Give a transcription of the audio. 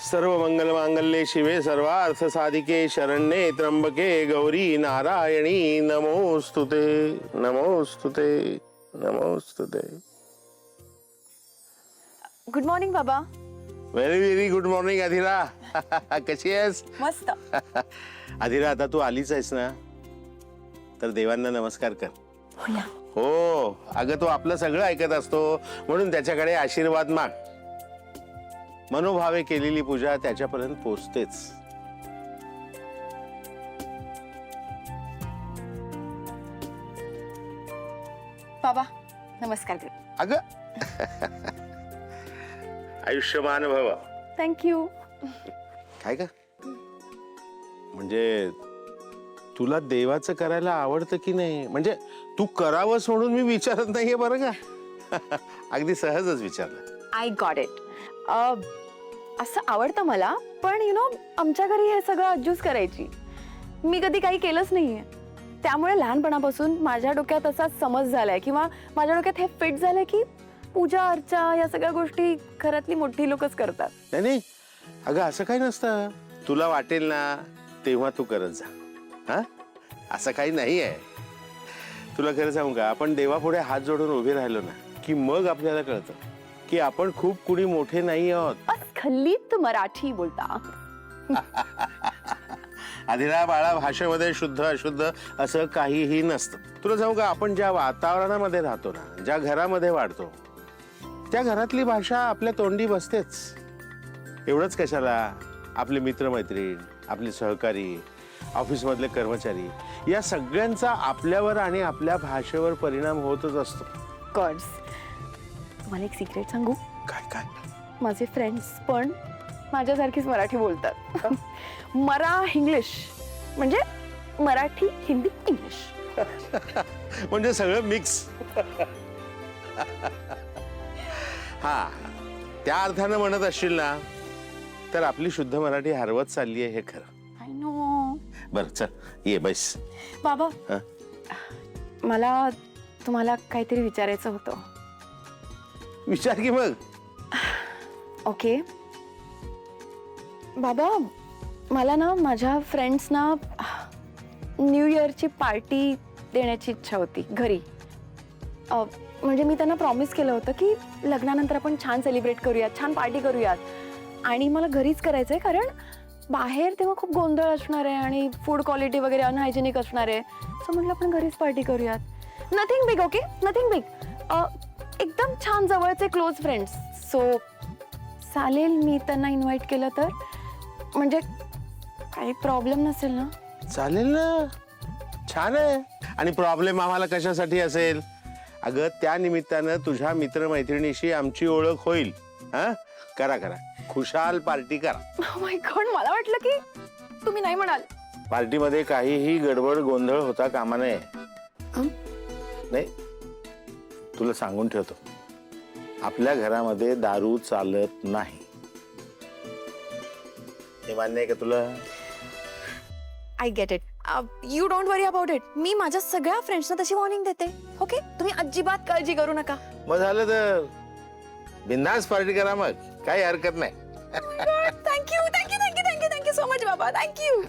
सर्व मंगल मांगल्ये शिवे सर्वार्थ साधिके शरण्ये त्र्यंबके गौरी नारायणी नमोस्तुते नमोस्तुते नमोस्तुते. गुड मॉर्निंग बाबा. Very very good morning Adhira. कशी आहेस? मस्त. अधिरा, आता तू आलीच आहेस ना, तर देवांना नमस्कार कर. हो अगं, तो आपलं सगळं ऐकत असतो, म्हणून त्याच्याकडे आशीर्वाद माग. मनोभावे केलेली पूजा त्याच्यापर्यंत पोहोचतेच. बाबा नमस्कार कर. अगं आयुष्यमान भव. थँक्यू. काय का म्हणजे तुला देवाचं करायला आवडतं की नाही? म्हणजे तू करावंस म्हणून मी विचारत नाहीये बरं का. अगदी सहजच विचारलं. I got it. असं आवडतं मला, पण यु नो आमच्या घरी हे सगळं अज्जूस करायची. मी कधी काही केलंच नाहीये, त्यामुळे लहानपणापासून माझ्या डोक्यात असा समज झालाय किंवा माझ्या डोक्यात हे फिट झालंय की पूजा अर्चा या सगळ्या गोष्टी घरातली मोठी लोकच करतात. नाही नाही अगं, असं काही नसतं. तुला वाटेल ना तेव्हा तू करत जा. हा, असं काही नाही आहे. तुला खरं सांगू का, आपण देवापुढे हात जोडून उभे राहिलो ना की मग आपल्याला कळतं की आपण खूप कुणी मोठे नाही आहोत. खल्लीत मराठी बोलता. अधिरा बाळा, भाषेमध्ये शुद्ध अशुद्ध असं काहीही नसतं. तुला सांगू का, आपण ज्या वातावरणामध्ये राहतो ना, ज्या घरामध्ये वाढतो, त्या घरातली भाषा आपल्या तोंडी बसतेच. एवढंच कशाला, आपले मित्रमैत्रीण, आपले सहकारी, ऑफिस मधले कर्मचारी, या सगळ्यांचा आपल्यावर आणि आपल्या भाषेवर परिणाम होतच असतो. कॉर्ड्स, मला एक सिक्रेट सांगू. काय काय? माझे फ्रेंड्स पण माझ्यासारखीच मराठी बोलतात. मरा इंग्लिश म्हणजे मराठी हिंदी इंग्लिश. म्हणजे सगळं मिक्स. हा, त्या अर्थानं म्हणत असशील ना, तर आपली शुद्ध मराठी हरवत चालली आहे हे खरं. I know. बरं चल, ये बस. बाबा, हा? मला तुम्हाला काहीतरी विचारायचं होतं. विचार की मग. ओके बाबा, मला ना माझ्या फ्रेंड्सना न्यू इयरची पार्टी देण्याची इच्छा होती घरी. म्हणजे मी त्यांना प्रॉमिस केलं होतं की लग्नानंतर आपण छान सेलिब्रेट करूयात, छान पार्टी करूयात, आणि मला घरीच करायचं आहे, कारण बाहेर तेव्हा खूप गोंधळ असणार आहे आणि फूड क्वालिटी वगैरे अनहायजेनिक असणार आहे. सो म्हटलं आपण घरीच पार्टी करूयात. Nothing big, okay, nothing big. एकदम छान जवळचे क्लोज फ्रेंड्स. सो चालेल मी त्यांना इन्व्हाइट केलं तर? म्हणजे काही प्रॉब्लेम नसेल ना? चालेल ना, छान आहे. आणि प्रॉब्लेम आम्हाला कशासाठी असेल? अगं, त्या निमित्तानं तुझ्या मित्रमैत्रिणीशी आमची ओळख होईल. हा, करा करा, खुशाल पार्टी करा. Oh my God, मला वाटलं की तुम्ही नाही म्हणाल. पार्टीमध्ये काहीही गडबड गोंधळ होता कामा नये. नाही, तुला सांगून ठेवतो, आपल्या घरामध्ये दारू चालत नाही. हे मान्य आहे का तुला? I get it. You don't worry about it. मी माझ्या सगळ्या फ्रेंड्सना तशी वॉर्निंग देते. ओके, तुम्ही अजिबात काळजी करू नका. मग झालं तर बिंदास पार्टी करा, मग काही हरकत नाही. Thank you thank you thank you thank you thank you so much बाबा. थँक्यू.